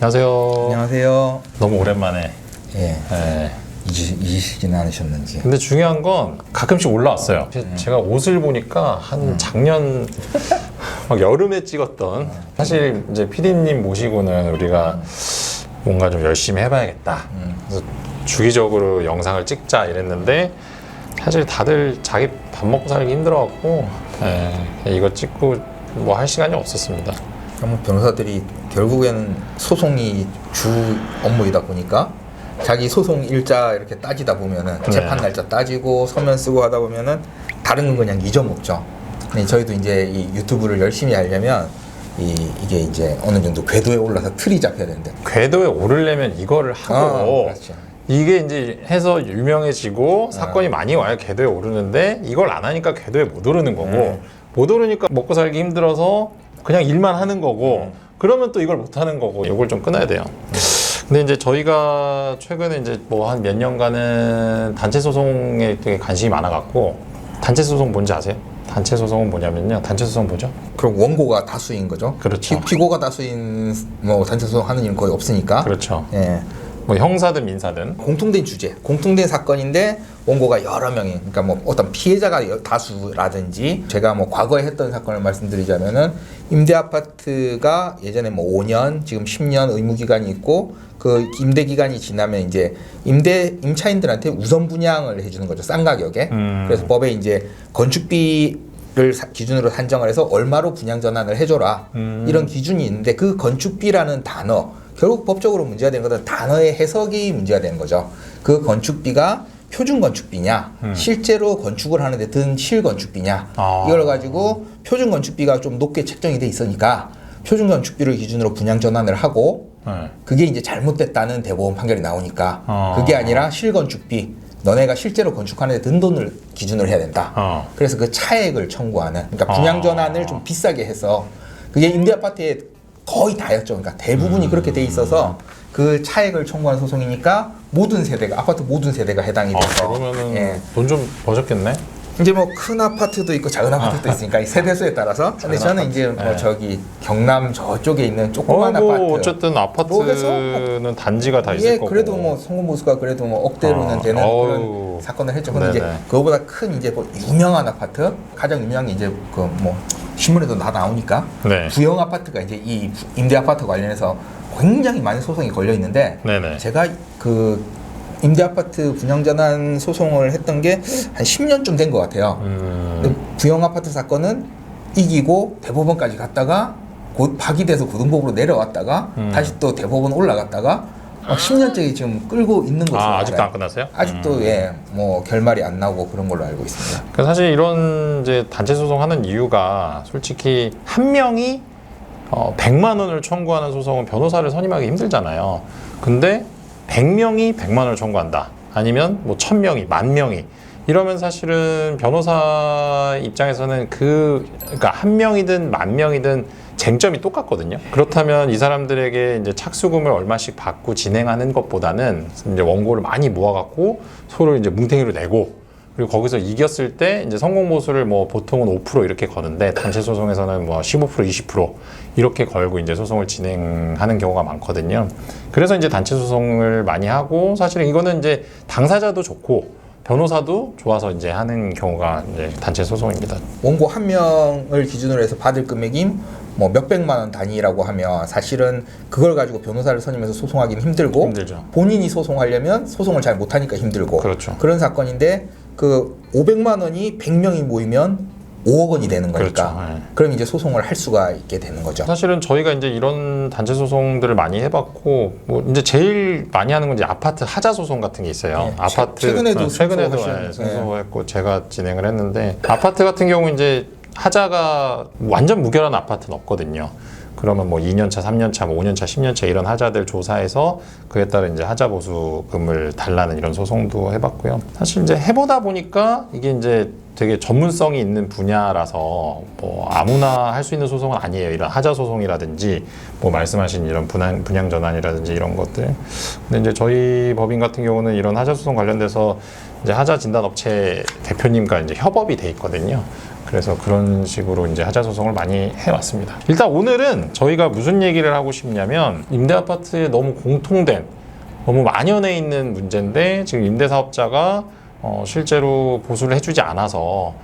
안녕하세요. 안녕하세요. 너무 오랜만에. 예. 네. 잊으시지는 않으셨는지. 근데 중요한 건 가끔씩 올라왔어요. 제가 옷을 보니까 한 작년 막 여름에 찍었던 사실 이제 PD님 모시고는 우리가 뭔가 좀 열심히 해봐야겠다. 그래서 주기적으로 영상을 찍자 이랬는데 사실 다들 자기 밥 먹고 살기 힘들어갖고 이거 찍고 뭐 할 시간이 없었습니다. 변호사들이 결국에는 소송이 주 업무이다 보니까 자기 소송 일자 이렇게 따지다 보면은 재판 날짜 따지고 서면 쓰고 하다 보면은 다른 건 그냥 잊어먹죠. 근데 저희도 이제 이 유튜브를 열심히 하려면 이게 이제 어느 정도 궤도에 올라서 틀이 잡혀야 되는데 궤도에 오르려면 이거를 하고 그렇죠. 이게 이제 해서 유명해지고 사건이 많이 와야 궤도에 오르는데 이걸 안 하니까 궤도에 못 오르는 거고 못 오르니까 먹고 살기 힘들어서 그냥 일만 하는 거고 그러면 또 이걸 못 하는 거고 이걸 좀 끊어야 돼요. 근데 이제 저희가 최근에 이제 뭐 한 몇 년간은 단체 소송에 되게 관심이 많아갖고 단체 소송 뭔지 아세요? 단체 소송은 뭐냐면요. 단체 소송 뭐죠? 그럼 원고가 다수인 거죠. 그렇죠. 피고가 다수인 뭐 단체 소송 하는 일은 거의 없으니까. 그렇죠. 예. 뭐 형사든 민사든 공통된 주제, 공통된 사건인데 원고가 여러 명이, 그러니까 뭐 어떤 피해자가 다수라든지, 제가 뭐 과거에 했던 사건을 말씀드리자면은 임대 아파트가 예전에 뭐 5년, 지금 10년 의무 기간이 있고 그 임대 기간이 지나면 이제 임차인들한테 우선 분양을 해주는 거죠, 싼 가격에. 그래서 법에 이제 건축비를 기준으로 산정을 해서 얼마로 분양 전환을 해줘라 이런 기준이 있는데, 그 건축비라는 단어, 결국 법적으로 문제가 되는 것은 단어의 해석이 문제가 되는 거죠. 그 건축비가 표준 건축비냐, 실제로 건축을 하는데 든 실건축비냐, 이걸 가지고 표준 건축비가 좀 높게 책정이 돼 있으니까 표준 건축비를 기준으로 분양 전환을 하고 그게 이제 잘못됐다는 대법원 판결이 나오니까 그게 아니라 실건축비, 너네가 실제로 건축하는데 든 돈을 기준으로 해야 된다. 그래서 그 차액을 청구하는, 그러니까 분양 전환을 좀 비싸게 해서, 그게 임대 아파트에 거의 다였죠. 그러니까 대부분이 그렇게 돼 있어서 그 차액을 청구한 소송이니까 모든 세대가, 아파트 모든 세대가 해당이 돼서 그러면은 돈 좀 버셨겠네? 이제 뭐 큰 아파트도 있고 작은 아파트도 있으니까 이 세대수에 따라서. 근데 저는 이제 뭐 저기 경남 저쪽에 있는 조그만 아파트, 어쨌든 아파트는 뭐 단지가 다 있을 거고. 그래도 뭐 성공 보수가 그래도 뭐 억대로는 되는 그런 사건을 했죠. 근데 이제 그거보다 큰 이제 뭐 유명한 아파트, 가장 유명한 게 이제 그 뭐 신문에도 다 나오니까 구형 아파트가 이제 이 임대 아파트 관련해서 굉장히 많은 소송이 걸려 있는데, 제가 그 임대 아파트 분양 전환 소송을 했던 게 한 10년쯤 된 것 같아요. 근데 구형 아파트 사건은 이기고 대법원까지 갔다가 파기돼서 고등법으로 내려왔다가 다시 또 대법원 올라갔다가 10년째 지금 끌고 있는 것으로 알아요. 아직도 안 끝났어요? 아직도 뭐 결말이 안 나오고 그런 걸로 알고 있습니다. 사실 이런 이제 단체 소송하는 이유가 솔직히 한 명이 100만 원을 청구하는 소송은 변호사를 선임하기 힘들잖아요. 근데 100명이 100만 원을 청구한다. 아니면 뭐 1000명이, 10,000명이 이러면 사실은 변호사 입장에서는 그러니까 한 명이든 10,000명이든 쟁점이 똑같거든요. 그렇다면 이 사람들에게 이제 착수금을 얼마씩 받고 진행하는 것보다는 이제 원고를 많이 모아갖고 서로 이제 뭉탱이로 내고, 그리고 거기서 이겼을 때 이제 성공 보수를 뭐 보통은 5% 이렇게 거는데 단체 소송에서는 뭐 15%, 20% 이렇게 걸고 이제 소송을 진행하는 경우가 많거든요. 그래서 이제 단체 소송을 많이 하고, 사실은 이거는 이제 당사자도 좋고 변호사도 좋아서 이제 하는 경우가 이제 단체 소송입니다. 원고 한 명을 기준으로 해서 받을 금액이 뭐 몇백만 원 단위라고 하면 사실은 그걸 가지고 변호사를 선임해서 소송하기는 힘들죠. 본인이 소송하려면 소송을 잘 못하니까 힘들고. 그렇죠. 그런 사건인데 그 500만 원이 100명이 모이면 5억 원이 되는 거니까. 그렇죠. 그럼 이제 소송을 할 수가 있게 되는 거죠. 사실은 저희가 이제 이런 단체 소송들을 많이 해봤고, 뭐 이제 제일 많이 하는 건 이제 아파트 하자 소송 같은 게 있어요. 아파트 최근에도 승소했고 제가 진행을 했는데, 아파트 같은 경우 이제 하자가 완전 무결한 아파트는 없거든요. 그러면 뭐 2년차, 3년차, 뭐 5년차, 10년차 이런 하자들 조사해서 그에 따라 이제 하자 보수금을 달라는 이런 소송도 해봤고요. 사실 이제 해보다 보니까 이게 이제 되게 전문성이 있는 분야라서 뭐 아무나 할 수 있는 소송은 아니에요. 이런 하자 소송이라든지 뭐 말씀하신 이런 분양 전환이라든지 이런 것들. 근데 이제 저희 법인 같은 경우는 이런 하자 소송 관련돼서 이제 하자 진단 업체 대표님과 이제 협업이 돼 있거든요. 그래서 그런 식으로 이제 하자 소송을 많이 해왔습니다. 일단 오늘은 저희가 무슨 얘기를 하고 싶냐면 임대 아파트에 너무 공통된 너무 만연해 있는 문제인데 지금 임대사업자가 실제로 보수를 해주지 않아서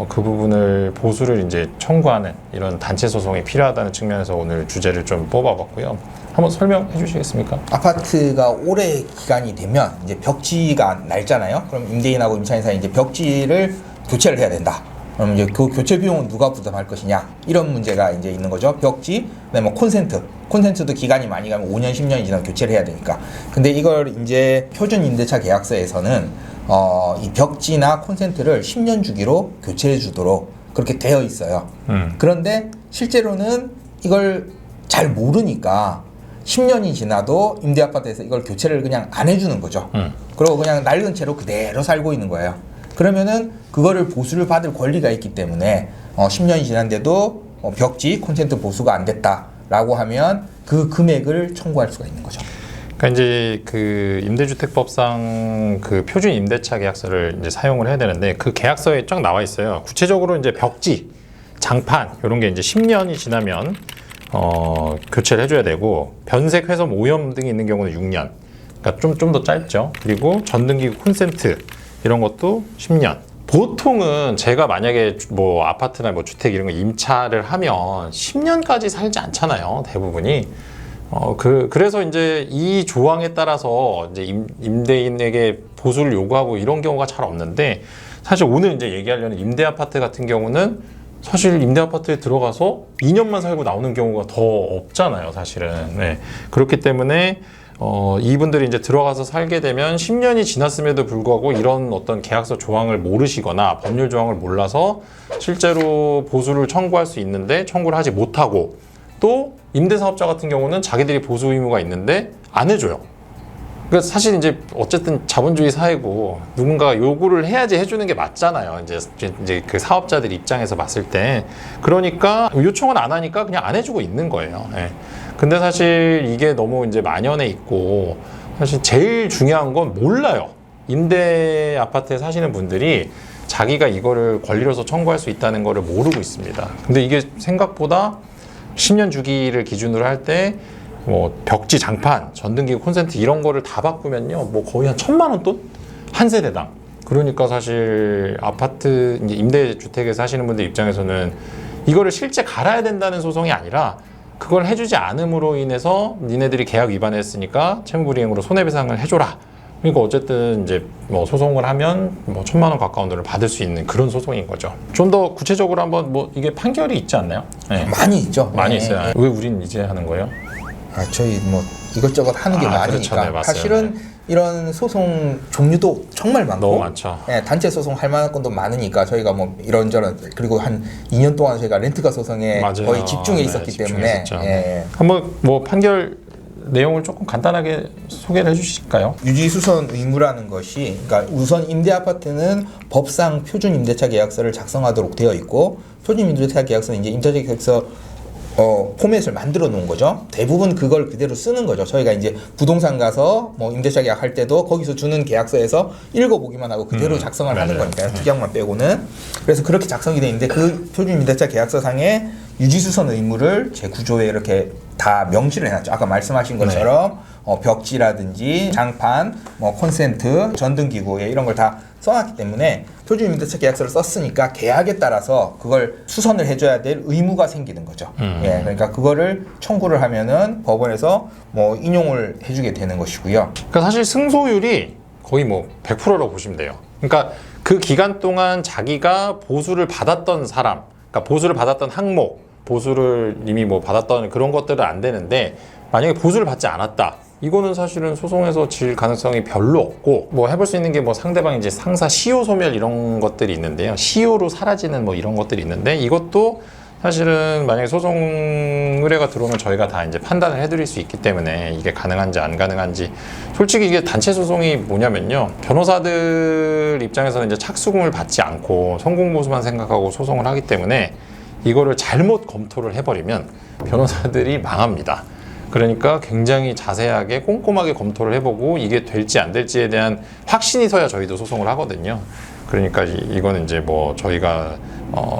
그 부분을 보수를 이제 청구하는 이런 단체 소송이 필요하다는 측면에서 오늘 주제를 좀 뽑아봤고요. 한번 설명해 주시겠습니까? 아파트가 오래 기간이 되면 이제 벽지가 날잖아요. 그럼 임대인하고 임차인 사이 이제 벽지를 교체를 해야 된다. 그럼 이제 그 교체 비용은 누가 부담할 것이냐 이런 문제가 이제 있는 거죠. 벽지, 그다음에 콘센트도 기간이 많이 가면 5년, 10년이 지나면 교체를 해야 되니까. 근데 이걸 이제 표준 임대차 계약서에서는 이 벽지나 콘센트를 10년 주기로 교체해 주도록 그렇게 되어 있어요. 그런데 실제로는 이걸 잘 모르니까 10년이 지나도 임대 아파트에서 이걸 교체를 그냥 안 해주는 거죠. 그리고 그냥 낡은 채로 그대로 살고 있는 거예요. 그러면은 그거를 보수를 받을 권리가 있기 때문에 10년이 지났는데도 벽지, 콘센트 보수가 안 됐다라고 하면 그 금액을 청구할 수가 있는 거죠. 그러니까 이제 그 임대주택법상 그 표준 임대차 계약서를 이제 사용을 해야 되는데 그 계약서에 쫙 나와 있어요. 구체적으로 이제 벽지, 장판 이런 게 이제 10년이 지나면 교체를 해줘야 되고 변색, 훼손, 오염 등이 있는 경우는 6년. 그러니까 좀 더 짧죠. 그리고 전등기구, 콘센트 이런 것도 10년. 보통은 제가 만약에 뭐 아파트나 뭐 주택 이런 거 임차를 하면 10년까지 살지 않잖아요. 대부분이. 그래서 이제 이 조항에 따라서 이제 임대인에게 보수를 요구하고 이런 경우가 잘 없는데 사실 오늘 이제 얘기하려는 임대 아파트 같은 경우는 사실 임대 아파트에 들어가서 2년만 살고 나오는 경우가 더 없잖아요, 사실은. 네. 그렇기 때문에 이분들이 이제 들어가서 살게 되면 10년이 지났음에도 불구하고 이런 어떤 계약서 조항을 모르시거나 법률 조항을 몰라서 실제로 보수를 청구할 수 있는데 청구를 하지 못하고 또 임대사업자 같은 경우는 자기들이 보수 의무가 있는데 안 해줘요. 그러니까 사실 이제 어쨌든 자본주의 사회고 누군가가 요구를 해야지 해주는 게 맞잖아요. 이제 그 사업자들 입장에서 봤을 때. 그러니까 요청은 안 하니까 그냥 안 해주고 있는 거예요. 예. 근데 사실 이게 너무 이제 만연해 있고 사실 제일 중요한 건 몰라요. 임대 아파트에 사시는 분들이 자기가 이거를 권리로서 청구할 수 있다는 거를 모르고 있습니다. 근데 이게 생각보다 10년 주기를 기준으로 할 때 뭐 벽지, 장판, 전등기구, 콘센트 이런 거를 다 바꾸면요 뭐 거의 한 1,000만 원 돈? 한 세대당. 그러니까 사실 아파트 이제 임대주택에 사시는 분들 입장에서는 이거를 실제 갈아야 된다는 소송이 아니라 그걸 해주지 않음으로 인해서 니네들이 계약 위반했으니까 채무불이행으로 손해배상을 해줘라. 그러니까 어쨌든 이제 뭐 소송을 하면 뭐 1,000만 원 가까운 돈을 받을 수 있는 그런 소송인 거죠. 좀 더 구체적으로 한번 뭐 이게 판결이 있지 않나요? 네. 많이 있죠. 많이 있어요. 왜 우린 이제 하는 거예요? 저희 뭐 이것저것 하는 게 많으니까. 그렇죠. 네, 맞아요. 사실은 이런 소송 종류도 정말 많고 너무 많죠. 예, 단체 소송 할 만한 건도 많으니까 저희가 뭐 이런저런 그리고 한 2년 동안 저희가 렌트카 소송에 맞아요. 거의 집중해 있었기 때문에 한번 뭐 판결 내용을 조금 간단하게 소개를 해주실까요? 유지수선 의무라는 것이 그러니까 우선 임대 아파트는 법상 표준 임대차 계약서를 작성하도록 되어 있고 표준 임대차 계약서는 이제 임대차 계약서 포맷을 만들어 놓은 거죠. 대부분 그걸 그대로 쓰는 거죠. 저희가 이제 부동산 가서 뭐 임대차 계약할 때도 거기서 주는 계약서에서 읽어보기만 하고 그대로 작성을 하는 거니까요. 특약만 빼고는. 그래서 그렇게 작성이 돼 있는데 그 표준 임대차 계약서상에 유지수선 의무를 제 구조에 이렇게 다 명시를 해놨죠. 아까 말씀하신 것처럼 벽지라든지 장판, 뭐 콘센트, 전등기구 이런 걸 다 써놨기 때문에 표준 임대차 계약서를 썼으니까 계약에 따라서 그걸 수선을 해줘야 될 의무가 생기는 거죠. 예, 그러니까 그거를 청구를 하면은 법원에서 뭐 인용을 해주게 되는 것이고요. 그러니까 사실 승소율이 거의 뭐 100%라고 보시면 돼요. 그러니까 그 기간 동안 자기가 보수를 받았던 사람, 그러니까 보수를 받았던 항목, 보수를 이미 뭐 받았던 그런 것들은 안 되는데 만약에 보수를 받지 않았다. 이거는 사실은 소송에서 질 가능성이 별로 없고 뭐 해볼 수 있는 게 뭐 상대방 이제 상사 시효 소멸 이런 것들이 있는데요. 시효로 사라지는 뭐 이런 것들이 있는데 이것도 사실은 만약에 소송 의뢰가 들어오면 저희가 다 이제 판단을 해드릴 수 있기 때문에 이게 가능한지 안 가능한지 솔직히 이게 단체 소송이 뭐냐면요. 변호사들 입장에서는 이제 착수금을 받지 않고 성공보수만 생각하고 소송을 하기 때문에 이거를 잘못 검토를 해버리면 변호사들이 망합니다. 그러니까 굉장히 자세하게 꼼꼼하게 검토를 해보고 이게 될지 안 될지에 대한 확신이 서야 저희도 소송을 하거든요. 그러니까 이거는 이제 뭐 저희가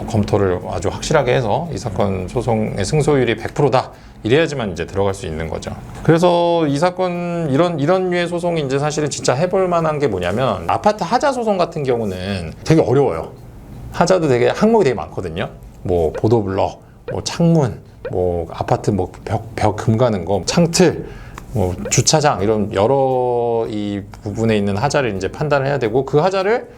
검토를 아주 확실하게 해서 이 사건 소송의 승소율이 100%다. 이래야지만 이제 들어갈 수 있는 거죠. 그래서 이 사건 이런 류의 소송이 이제 사실은 진짜 해볼 만한 게 뭐냐면 아파트 하자 소송 같은 경우는 되게 어려워요. 하자도 되게 항목이 되게 많거든요. 뭐 보도블럭, 뭐 창문, 뭐 아파트 뭐 벽 금가는 거, 창틀, 뭐 주차장 이런 여러 이 부분에 있는 하자를 이제 판단을 해야 되고 그 하자를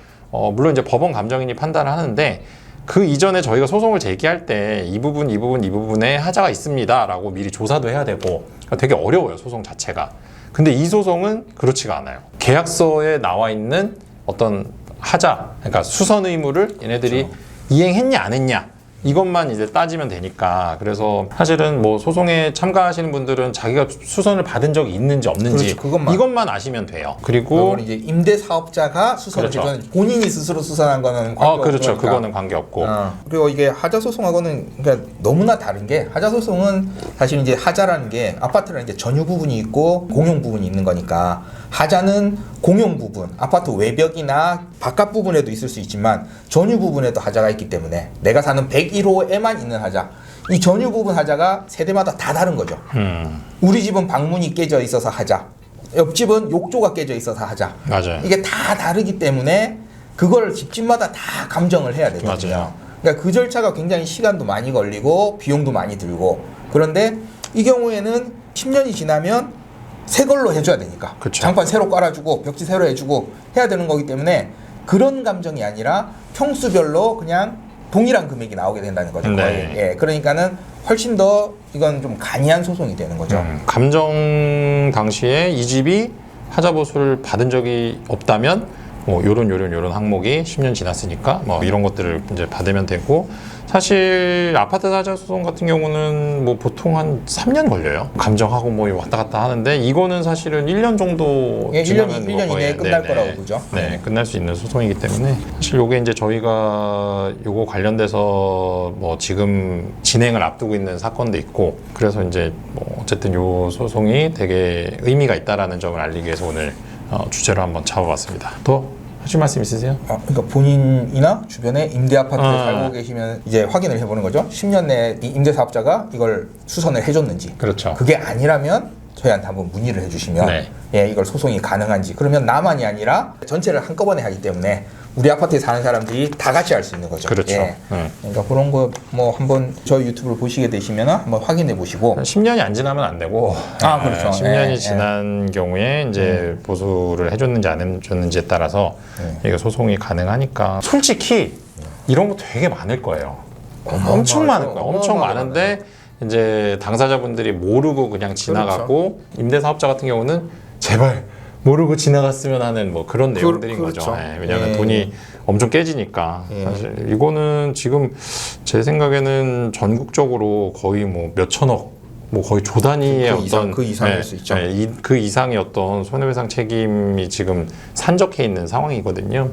물론 이제 법원 감정인이 판단을 하는데 그 이전에 저희가 소송을 제기할 때 이 부분에 하자가 있습니다라고 미리 조사도 해야 되고 그러니까 되게 어려워요 소송 자체가. 근데 이 소송은 그렇지가 않아요. 계약서에 나와 있는 어떤 하자, 그러니까 수선 의무를 얘네들이 그렇죠. 이행했냐 안 했냐 이것만 이제 따지면 되니까. 그래서 사실은 뭐 소송에 참가하시는 분들은 자기가 수선을 받은 적이 있는지 없는지 그렇죠, 이것만 아시면 돼요. 그리고 이제 임대 사업자가 수선을 그렇죠. 해주는 본인이 스스로 수선한 거는 관계없고 그렇죠. 그러니까. 그거는 관계없고. 그리고 이게 하자 소송하고는 그러니까 너무나 다른 게 하자 소송은 사실 이제 하자라는 게 아파트라는 게 전유 부분이 있고 공용 부분이 있는 거니까 하자는 공용 부분, 아파트 외벽이나 바깥 부분에도 있을 수 있지만 전유 부분에도 하자가 있기 때문에 내가 사는 101호에만 있는 하자, 이 전유 부분 하자가 세대마다 다 다른 거죠. 우리 집은 방문이 깨져 있어서 하자, 옆집은 욕조가 깨져 있어서 하자. 맞아요. 이게 다 다르기 때문에 그걸 집집마다 다 감정을 해야 되거든요. 맞아요. 그러니까 그 절차가 굉장히 시간도 많이 걸리고 비용도 많이 들고, 그런데 이 경우에는 10년이 지나면 새 걸로 해줘야 되니까 그쵸. 장판 새로 깔아주고 벽지 새로 해주고 해야 되는 거기 때문에 그런 감정이 아니라 평수별로 그냥 동일한 금액이 나오게 된다는 거죠. 거의. 네. 예, 그러니까는 훨씬 더 이건 좀 간이한 소송이 되는 거죠. 감정 당시에 이 집이 하자 보수를 받은 적이 없다면 뭐 요런 항목이 10년 지났으니까 뭐 이런 것들을 이제 받으면 되고, 사실 아파트 하자 소송 같은 경우는 뭐 보통 한 3년 걸려요. 감정하고 뭐 왔다 갔다 하는데 이거는 사실은 1년 정도 예, 지나면 1년 이내에 끝날 거라고 보죠. 네, 끝날 수 있는 소송이기 때문에 사실 요게 이제 저희가 요거 관련돼서 뭐 지금 진행을 앞두고 있는 사건도 있고, 그래서 이제 뭐 어쨌든 요 소송이 되게 의미가 있다라는 점을 알리기 위해서 오늘 주제로 한번 잡아봤습니다. 더 하실 말씀 있으세요? 그러니까 본인이나 주변에 임대 아파트에 살고 계시면 이제 확인을 해보는 거죠. 10년 내에 이 임대 사업자가 이걸 수선을 해줬는지. 그렇죠. 그게 아니라면 저희한테 한번 문의를 해주시면 네. 예, 이걸 소송이 가능한지. 그러면 나만이 아니라 전체를 한꺼번에 하기 때문에 우리 아파트에 사는 사람들이 다 같이 할 수 있는 거죠. 그렇죠. 예. 그러니까 그런 거 뭐 한번 저희 유튜브를 보시게 되시면 한번 확인해 보시고. 10년이 안 지나면 안 되고, 그렇죠. 10년이 예, 지난 경우에 이제 보수를 해줬는지 안 해줬는지에 따라서 이게 소송이 가능하니까. 솔직히 이런 거 되게 많을 거예요. 엄청 많을 거예요. 엄청 많은데 이제 당사자분들이 모르고 그냥 지나가고, 임대 사업자 같은 경우는 제발 모르고 지나갔으면 하는 뭐 그런 내용들인 그렇죠. 거죠. 왜냐하면 돈이 엄청 깨지니까. 사실 이거는 지금 제 생각에는 전국적으로 거의 뭐 몇천억, 뭐 거의 조 단위의 그 이상일 수 있죠. 그 이상의 어떤 손해배상 책임이 지금 산적해 있는 상황이거든요.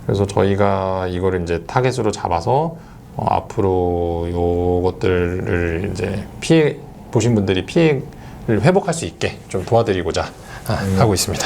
그래서 저희가 이거를 이제 타겟으로 잡아서 앞으로 요것들을 이제 피해 보신 분들이 피해를 회복할 수 있게 좀 도와드리고자 하고 있습니다.